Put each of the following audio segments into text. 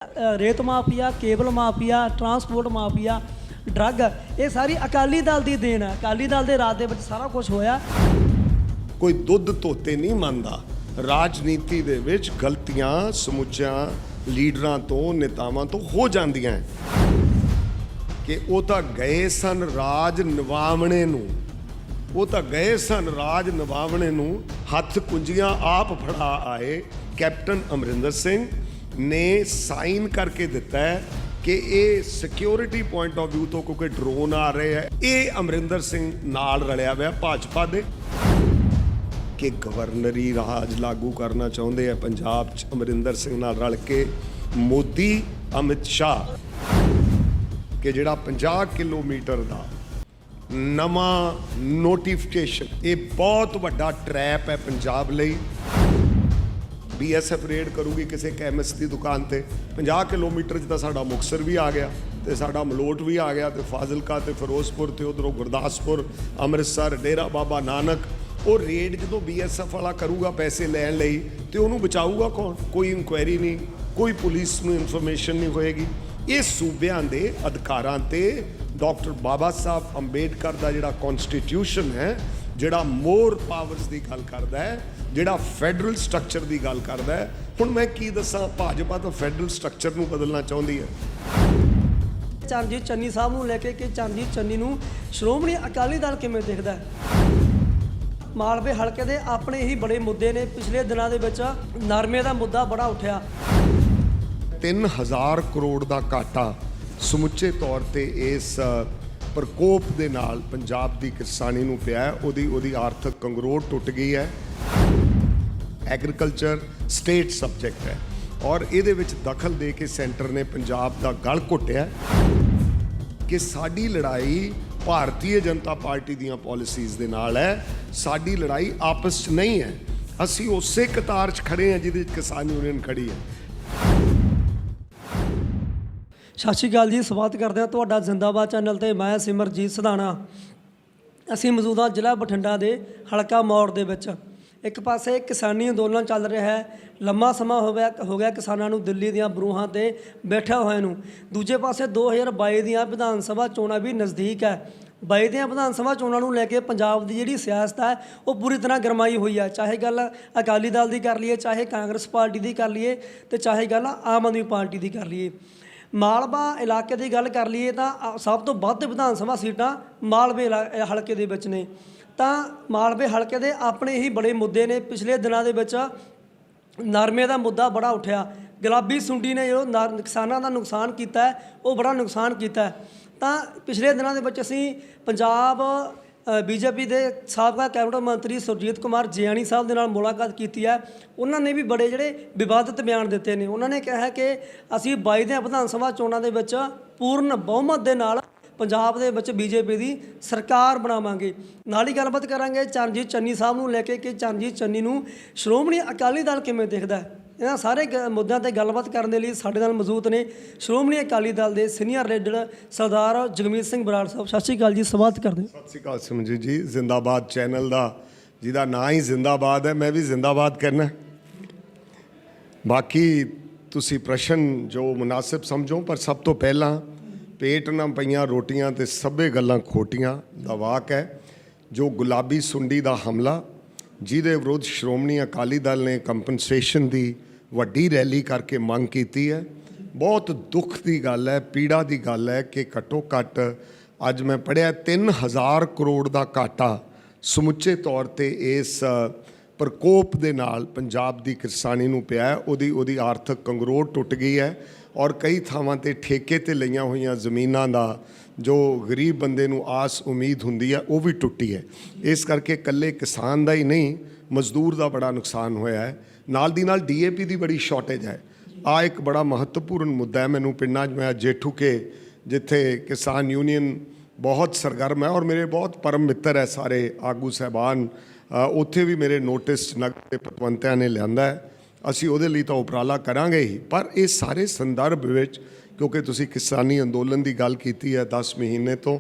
रेत mafia, cable mafia, transport mafia, drug, ये सारी अकाली दल की देन है। अकाली दल के राज के सारा कुछ होया। कोई दुੱਧ ਧੋਤੇ नहीं मानता। राजनीति ਦੇ ਵਿੱਚ ਗਲਤੀਆਂ ਸਮੁੱਚਿਆਂ ਲੀਡਰਾਂ ਤੋਂ ਨੇਤਾਵਾਂ ਤੋਂ ਹੋ ਜਾਂਦੀਆਂ ਕਿ ਉਹ ਤਾਂ ਗਏ ਸਨ ਰਾਜ ਨਿਭਾਵਣੇ ਨੂੰ, ਉਹ ਤਾਂ ਗਏ ਸਨ ਰਾਜ ਨਿਭਾਵਣੇ ਨੂੰ, ਹੱਥ ਕੁੰਜੀਆਂ ਆਪ ਫੜਾ ਆਏ। ਕੈਪਟਨ ਅਮਰਿੰਦਰ ਸਿੰਘ ਨੇ ਸਾਈਨ ਕਰਕੇ ਦਿੱਤਾ ਹੈ ਕਿ ਇਹ ਸਿਕਿਉਰਿਟੀ ਪੁਆਇੰਟ ਆਫ ਵਿਊ ਤੋਂ ਕਿਉਂਕਿ ਡਰੋਨ ਆ ਰਹੇ ਹੈ, ਇਹ ਅਮਰਿੰਦਰ ਸਿੰਘ ਨਾਲ ਰਲਿਆ ਹੋਇਆ ਭਾਜਪਾ ਦੇ ਕਿ ਗਵਰਨਰੀ ਰਾਜ ਲਾਗੂ ਕਰਨਾ ਚਾਹੁੰਦੇ ਆ ਪੰਜਾਬ 'ਚ ਅਮਰਿੰਦਰ ਸਿੰਘ ਨਾਲ ਰਲ ਕੇ ਮੋਦੀ ਅਮਿਤ ਸ਼ਾਹ ਕਿ ਜਿਹੜਾ 50 ਕਿਲੋਮੀਟਰ ਦਾ ਨਵਾਂ ਨੋਟੀਫਿਕੇਸ਼ਨ, ਇਹ ਬਹੁਤ ਵੱਡਾ ਟਰੈਪ ਹੈ ਪੰਜਾਬ ਲਈ। BSF ਰੇਡ ਕਰੂਗੀ ਕਿਸੇ ਕੈਮਿਸਟ ਦੀ ਦੁਕਾਨ ਤੇ 50 ਕਿਲੋਮੀਟਰ 'ਚ ਤਾਂ ਸਾਡਾ ਮੁਕਤਸਰ ਵੀ ਆ ਗਿਆ ਤੇ ਸਾਡਾ ਮਲੋਟ ਵੀ ਆ ਗਿਆ ਤੇ ਫਾਜ਼ਿਲਕਾ ਤੇ ਫਿਰੋਜ਼ਪੁਰ ਤੇ ਉਧਰੋਂ ਗੁਰਦਾਸਪੁਰ, ਅੰਮ੍ਰਿਤਸਰ, ਡੇਰਾ ਬਾਬਾ ਨਾਨਕ। ਉਹ ਰੇਡ ਜਦੋਂ BSF ਵਾਲਾ ਕਰੂਗਾ ਪੈਸੇ ਲੈਣ ਲਈ ਤੇ ਉਹਨੂੰ ਬਚਾਊਗਾ ਕੌਣ? ਕੋਈ ਇਨਕੁਆਇਰੀ ਨਹੀਂ, ਕੋਈ ਪੁਲਿਸ ਨੂੰ ਇਨਫੋਰਮੇਸ਼ਨ ਨਹੀਂ ਹੋਏਗੀ। ਇਹ ਸੂਬਿਆਂ ਦੇ ਅਧਿਕਾਰਾਂ ਤੇ ਡਾਕਟਰ ਬਾਬਾ ਸਾਹਿਬ ਅੰਬੇਡਕਰ ਦਾ ਜਿਹੜਾ ਕਨਸਟੀਟਿਊਸ਼ਨ ਹੈ, ਜਿਹੜਾ ਮੋਰ ਪਾਵਰਸ ਦੀ ਗੱਲ ਕਰਦਾ ਹੈ, ਜਿਹੜਾ ਫੈਡਰਲ ਸਟਰਕਚਰ ਦੀ ਗੱਲ ਕਰਦਾ ਹੈ। ਹੁਣ ਮੈਂ ਕੀ ਦੱਸਾਂ, ਭਾਜਪਾ ਤਾਂ ਫੈਡਰਲ ਸਟਰਕਚਰ ਨੂੰ ਬਦਲਣਾ ਚਾਹੁੰਦੀ ਹੈ। ਚਰਨਜੀਤ ਚੰਨੀ ਸਾਹਿਬ ਨੂੰ ਲੈ ਕੇ ਕਿ ਚਰਨਜੀਤ ਚੰਨੀ ਨੂੰ ਸ਼੍ਰੋਮਣੀ ਅਕਾਲੀ ਦਲ ਕਿਵੇਂ ਦੇਖਦਾ ਹੈ? ਮਾਲਵੇ ਹਲਕੇ ਦੇ ਆਪਣੇ ਹੀ ਬੜੇ ਮੁੱਦੇ ਨੇ। ਪਿਛਲੇ ਦਿਨਾਂ ਦੇ ਵਿੱਚ ਨਰਮੇ ਦਾ ਮੁੱਦਾ ਬੜਾ ਉੱਠਿਆ। 3000 ਕਰੋੜ ਦਾ ਘਾਟਾ ਸਮੁੱਚੇ ਤੌਰ ਤੇ ਇਸ ਪ੍ਰਕੋਪ ਦੇ ਨਾਲ ਪੰਜਾਬ ਦੀ ਕਿਸਾਨੀ ਨੂੰ ਪਿਆ ਹੈ। ਉਹਦੀ ਆਰਥਿਕ ਕੰਗਰੋੜ ਟੁੱਟ ਗਈ ਹੈ। ਐਗਰੀਕਲਚਰ ਸਟੇਟ ਸਬਜੈਕਟ ਹੈ ਔਰ ਇਹਦੇ ਵਿੱਚ ਦਖਲ ਦੇ ਕੇ ਸੈਂਟਰ ਨੇ ਪੰਜਾਬ ਦਾ ਗਲ ਘੁੱਟਿਆ ਕਿ ਸਾਡੀ ਲੜਾਈ ਭਾਰਤੀ ਜਨਤਾ ਪਾਰਟੀ ਦੀਆਂ ਪਾਲਿਸੀਜ਼ ਦੇ ਨਾਲ ਹੈ, ਸਾਡੀ ਲੜਾਈ ਆਪਸ 'ਚ ਨਹੀਂ ਹੈ। ਅਸੀਂ ਉਸੇ ਕਤਾਰ 'ਚ ਖੜੇ ਹਾਂ ਜਿਹਦੇ 'ਚ ਕਿਸਾਨ ਯੂਨੀਅਨ ਖੜੀ ਹੈ। ਸਤਿ ਸ਼੍ਰੀ ਅਕਾਲ ਜੀ, ਸਵਾਗਤ ਕਰਦੇ ਹਾਂ ਤੁਹਾਡਾ ਜ਼ਿੰਦਾਬਾਦ ਚੈਨਲ ਤੇ। ਮੈਂ ਸਿਮਰਜੀਤ ਸਧਾਣਾ। ਅਸੀਂ ਮੌਜੂਦਾ ਜ਼ਿਲ੍ਹਾ ਬਠਿੰਡਾ ਦੇ ਹਲਕਾ ਮੌੜ ਦੇ ਵਿੱਚ। ਇੱਕ ਪਾਸੇ ਕਿਸਾਨੀ ਅੰਦੋਲਨ ਚੱਲ ਰਿਹਾ ਹੈ, ਲੰਮਾ ਸਮਾਂ ਹੋ ਗਿਆ ਕਿਸਾਨਾਂ ਨੂੰ ਦਿੱਲੀ ਦੀਆਂ ਬਰੂਹਾਂ ਤੇ ਬੈਠਿਆ ਹੋਇਆ ਨੂੰ। ਦੂਜੇ ਪਾਸੇ 2022 ਦੀਆਂ ਵਿਧਾਨ ਸਭਾ ਚੋਣਾਂ ਵੀ ਨਜ਼ਦੀਕ ਹੈ। 22 ਦੀਆਂ ਵਿਧਾਨ ਸਭਾ ਚੋਣਾਂ ਨੂੰ ਲੈ ਕੇ ਪੰਜਾਬ ਦੀ ਜਿਹੜੀ ਸਿਆਸਤ ਹੈ ਉਹ ਪੂਰੀ ਤਰ੍ਹਾਂ ਗਰਮਾਈ ਹੋਈ ਹੈ। ਚਾਹੇ ਗੱਲ ਅਕਾਲੀ ਦਲ ਦੀ ਕਰ ਲਈਏ, ਚਾਹੇ ਕਾਂਗਰਸ ਪਾਰਟੀ ਦੀ ਕਰ ਲਈਏ ਤੇ ਚਾਹੇ ਗੱਲ ਆਮ ਆਦਮੀ ਪਾਰਟੀ ਦੀ ਕਰ ਲਈਏ। ਮਾਲਵਾ ਇਲਾਕੇ ਦੀ ਗੱਲ ਕਰ ਲਈਏ ਤਾਂ ਸਭ ਤੋਂ ਵੱਧ ਵਿਧਾਨ ਸਭਾ ਸੀਟਾਂ ਮਾਲਵੇ ਹਲਕੇ ਦੇ ਵਿੱਚ ਨੇ। ਤਾਂ ਮਾਲਵੇ ਹਲਕੇ ਦੇ ਆਪਣੇ ਹੀ ਬੜੇ ਮੁੱਦੇ ਨੇ। ਪਿਛਲੇ ਦਿਨਾਂ ਦੇ ਵਿੱਚ ਨਰਮੇ ਦਾ ਮੁੱਦਾ ਬੜਾ ਉੱਠਿਆ। ਗੁਲਾਬੀ ਸੁੰਡੀ ਨੇ ਜੋ ਕਿਸਾਨਾਂ ਦਾ ਨੁਕਸਾਨ ਕੀਤਾ ਹੈ ਉਹ ਬੜਾ ਨੁਕਸਾਨ ਕੀਤਾ ਹੈ। ਤਾਂ ਪਿਛਲੇ ਦਿਨਾਂ ਦੇ ਵਿੱਚ ਅਸੀਂ ਪੰਜਾਬ BJP ਦੇ ਸਾਬਕਾ ਕੈਬਨਿਟ ਮੰਤਰੀ ਸੁਰਜੀਤ ਕੁਮਾਰ ਜਿਆਣੀ ਸਾਹਿਬ ਦੇ ਨਾਲ ਮੁਲਾਕਾਤ ਕੀਤੀ ਹੈ। ਉਹਨਾਂ ਨੇ ਵੀ ਬੜੇ ਜਿਹੜੇ ਵਿਵਾਦਿਤ ਬਿਆਨ ਦਿੱਤੇ ਨੇ। ਉਹਨਾਂ ਨੇ ਕਿਹਾ ਕਿ ਅਸੀਂ 22 ਦੀਆਂ ਵਿਧਾਨ ਸਭਾ ਚੋਣਾਂ ਦੇ ਵਿੱਚ ਪੂਰਨ ਬਹੁਮਤ ਦੇ ਨਾਲ ਪੰਜਾਬ ਦੇ ਵਿੱਚ BJP ਦੀ ਸਰਕਾਰ ਬਣਾਵਾਂਗੇ। ਨਾਲ ਹੀ ਗੱਲਬਾਤ ਕਰਾਂਗੇ ਚਰਨਜੀਤ ਚੰਨੀ ਸਾਹਿਬ ਨੂੰ ਲੈ ਕੇ ਕਿ ਚਰਨਜੀਤ ਚੰਨੀ ਨੂੰ ਸ਼੍ਰੋਮਣੀ ਅਕਾਲੀ ਦਲ ਕਿਵੇਂ ਦੇਖਦਾ ਹੈ। ਇਹਨਾਂ ਸਾਰੇ ਮੁੱਦਿਆਂ 'ਤੇ ਗੱਲਬਾਤ ਕਰਨ ਦੇ ਲਈ ਸਾਡੇ ਨਾਲ ਮੌਜੂਦ ਨੇ ਸ਼੍ਰੋਮਣੀ ਅਕਾਲੀ ਦਲ ਦੇ ਸੀਨੀਅਰ ਲੀਡਰ ਸਰਦਾਰ ਜਗਮੀਤ ਸਿੰਘ ਬਰਾੜ ਸਾਹਿਬ। ਸਤਿ ਸ਼੍ਰੀ ਅਕਾਲ ਜੀ, ਸਵਾਗਤ ਕਰਦੇ। ਸਤਿ ਸ਼੍ਰੀ ਅਕਾਲ ਸਿਮਰਜੀਤ ਜੀ। ਜ਼ਿੰਦਾਬਾਦ ਚੈਨਲ ਦਾ ਜਿਹਦਾ ਨਾਂ ਹੀ ਜ਼ਿੰਦਾਬਾਦ ਹੈ, ਮੈਂ ਵੀ ਜ਼ਿੰਦਾਬਾਦ ਕਰਨਾ। ਬਾਕੀ ਤੁਸੀਂ ਪ੍ਰਸ਼ਨ ਜੋ ਮੁਨਾਸਿਬ ਸਮਝੋ, ਪਰ ਸਭ ਤੋਂ ਪਹਿਲਾਂ ਪੇਟ ਨਾ ਪਈਆਂ ਰੋਟੀਆਂ ਤੇ ਸਭੇ ਗੱਲਾਂ ਖੋਟੀਆਂ ਦਾ ਵਾਕ ਹੈ। ਜੋ ਗੁਲਾਬੀ ਸੁੰਡੀ ਦਾ ਹਮਲਾ ਜਿਹਦੇ ਵਿਰੁੱਧ ਸ਼੍ਰੋਮਣੀ ਅਕਾਲੀ ਦਲ ਨੇ ਕੰਪਨਸੇਸ਼ਨ ਦੀ ਵੱਡੀ ਰੈਲੀ ਕਰਕੇ ਮੰਗ ਕੀਤੀ ਹੈ, ਬਹੁਤ ਦੁੱਖ ਦੀ ਗੱਲ ਹੈ, ਪੀੜਾ ਦੀ ਗੱਲ ਹੈ ਕਿ ਘੱਟੋ ਘੱਟ ਅੱਜ ਮੈਂ ਪੜ੍ਹਿਆ 3000 ਕਰੋੜ ਦਾ ਘਾਟਾ ਸਮੁੱਚੇ ਤੌਰ ਤੇ ਇਸ ਪ੍ਰਕੋਪ ਦੇ ਨਾਲ ਪੰਜਾਬ ਦੀ ਕਿਸਾਨੀ ਨੂੰ ਪਿਆ ਹੈ। ਉਹਦੀ ਆਰਥਿਕ ਕੰਗਰੋੜ ਟੁੱਟ ਗਈ ਹੈ ਔਰ ਕਈ ਥਾਵਾਂ ਤੇ ਠੇਕੇ ਤੇ ਲਈਆਂ ਹੋਈਆਂ ਜ਼ਮੀਨਾਂ ਦਾ ਜੋ ਗਰੀਬ ਬੰਦੇ ਨੂੰ ਆਸ ਉਮੀਦ ਹੁੰਦੀ ਹੈ ਉਹ ਵੀ ਟੁੱਟੀ ਹੈ। ਇਸ ਕਰਕੇ ਇਕੱਲੇ ਕਿਸਾਨ ਦਾ ਹੀ ਨਹੀਂ, ਮਜ਼ਦੂਰ ਦਾ ਬੜਾ ਨੁਕਸਾਨ ਹੋਇਆ ਹੈ। ਨਾਲ ਦੀ ਨਾਲ DAP ਦੀ ਬੜੀ ਸ਼ਾਰਟੇਜ ਹੈ। ਆ ਇੱਕ ਬੜਾ ਮਹੱਤਵਪੂਰਨ ਮੁੱਦਾ ਹੈ। ਮੈਨੂੰ ਪਿੰਡਾਂ 'ਚ ਮੈਂ ਜੇਠੂਕੇ ਜਿੱਥੇ ਕਿਸਾਨ ਯੂਨੀਅਨ ਬਹੁਤ ਸਰਗਰਮ ਹੈ ਔਰ ਮੇਰੇ ਬਹੁਤ ਪਰਮ ਮਿੱਤਰ ਹੈ ਸਾਰੇ ਆਗੂ ਸਾਹਿਬਾਨ, ਉੱਥੇ ਵੀ ਮੇਰੇ ਨੋਟਿਸ ਨਗਰ ਦੇ ਪਤਵੰਤਿਆਂ ਨੇ ਲਿਆਂਦਾ ਹੈ। ਅਸੀਂ ਉਹਦੇ ਲਈ ਤਾਂ ਉਪਰਾਲਾ ਕਰਾਂਗੇ ਹੀ, ਪਰ ਇਹ ਸਾਰੇ ਸੰਦਰਭ ਵਿੱਚ ਕਿਉਂਕਿ ਤੁਸੀਂ ਕਿਸਾਨੀ ਅੰਦੋਲਨ ਦੀ ਗੱਲ ਕੀਤੀ ਹੈ 10 ਮਹੀਨੇ ਤੋਂ,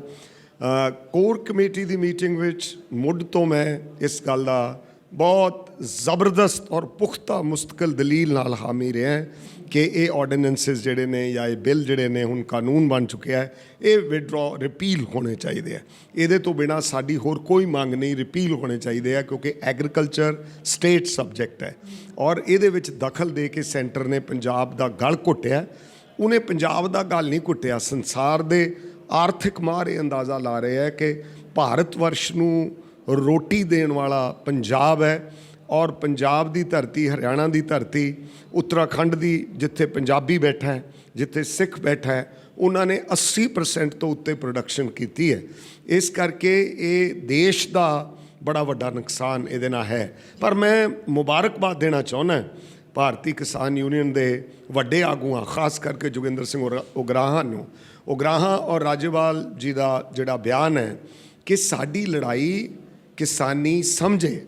ਕੋਰ ਕਮੇਟੀ ਦੀ ਮੀਟਿੰਗ ਵਿੱਚ ਮੁੱਢ ਤੋਂ ਮੈਂ ਇਸ ਗੱਲ ਦਾ ਬਹੁਤ ਜ਼ਬਰਦਸਤ ਔਰ ਪੁਖਤਾ ਮੁਸਤਕਿਲ ਦਲੀਲ ਨਾਲ ਹਾਮੀ ਰਿਹਾ ਕਿ ਇਹ ਆਰਡੀਨੈਂਸਿਸ ਜਿਹੜੇ ਨੇ ਜਾਂ ਇਹ ਬਿੱਲ ਜਿਹੜੇ ਨੇ ਹੁਣ ਕਾਨੂੰਨ ਬਣ ਚੁੱਕਿਆ ਹੈ, ਇਹ ਵਿਡਰਾ ਰਿਪੀਲ ਹੋਣੇ ਚਾਹੀਦੇ ਆ। ਇਹਦੇ ਤੋਂ ਬਿਨਾਂ ਸਾਡੀ ਹੋਰ ਕੋਈ ਮੰਗ ਨਹੀਂ, ਰਿਪੀਲ ਹੋਣੇ ਚਾਹੀਦੇ ਆ, ਕਿਉਂਕਿ ਐਗਰੀਕਲਚਰ ਸਟੇਟ ਸਬਜੈਕਟ ਹੈ ਔਰ ਇਹਦੇ ਵਿੱਚ ਦਖਲ ਦੇ ਕੇ ਸੈਂਟਰ ਨੇ ਪੰਜਾਬ ਦਾ ਗਲ ਘੁੱਟਿਆ। ਉਹਨੇ ਪੰਜਾਬ ਦਾ ਗਲ ਨਹੀਂ ਘੁੱਟਿਆ, ਸੰਸਾਰ ਦੇ ਆਰਥਿਕ ਮਾਹਰ ਇਹ ਅੰਦਾਜ਼ਾ ਲਾ ਰਹੇ ਹੈ ਕਿ ਭਾਰਤ ਵਰਸ਼ ਨੂੰ ਰੋਟੀ ਦੇਣ ਵਾਲਾ ਪੰਜਾਬ ਹੈ ਔਰ ਪੰਜਾਬ ਦੀ ਧਰਤੀ, ਹਰਿਆਣਾ ਦੀ ਧਰਤੀ, ਉੱਤਰਾਖੰਡ ਦੀ, ਜਿੱਥੇ ਪੰਜਾਬੀ ਬੈਠਾ ਹੈ, ਜਿੱਥੇ ਸਿੱਖ ਬੈਠਾ ਹੈ, ਉਹਨਾਂ ਨੇ 80% ਤੋਂ ਉੱਤੇ ਪ੍ਰੋਡਕਸ਼ਨ ਕੀਤੀ ਹੈ। ਇਸ ਕਰਕੇ ਇਹ ਦੇਸ਼ ਦਾ ਬੜਾ ਵੱਡਾ ਨੁਕਸਾਨ ਇਹਦੇ ਨਾਲ ਹੈ। ਪਰ ਮੈਂ ਮੁਬਾਰਕਬਾਦ ਦੇਣਾ ਚਾਹੁੰਦਾ ਭਾਰਤੀ ਕਿਸਾਨ ਯੂਨੀਅਨ ਦੇ ਵੱਡੇ ਆਗੂਆਂ, ਖਾਸ ਕਰਕੇ ਜੋਗਿੰਦਰ ਸਿੰਘ ਉਗਰਾਹਾਂ ਨੂੰ, ਉਗਰਾਹਾਂ ਔਰ ਰਾਜੇਵਾਲ ਜੀ ਦਾ ਜਿਹੜਾ ਬਿਆਨ ਹੈ ਕਿ ਸਾਡੀ ਲੜਾਈ ਕਿਸਾਨੀ ਸਮਝੇ,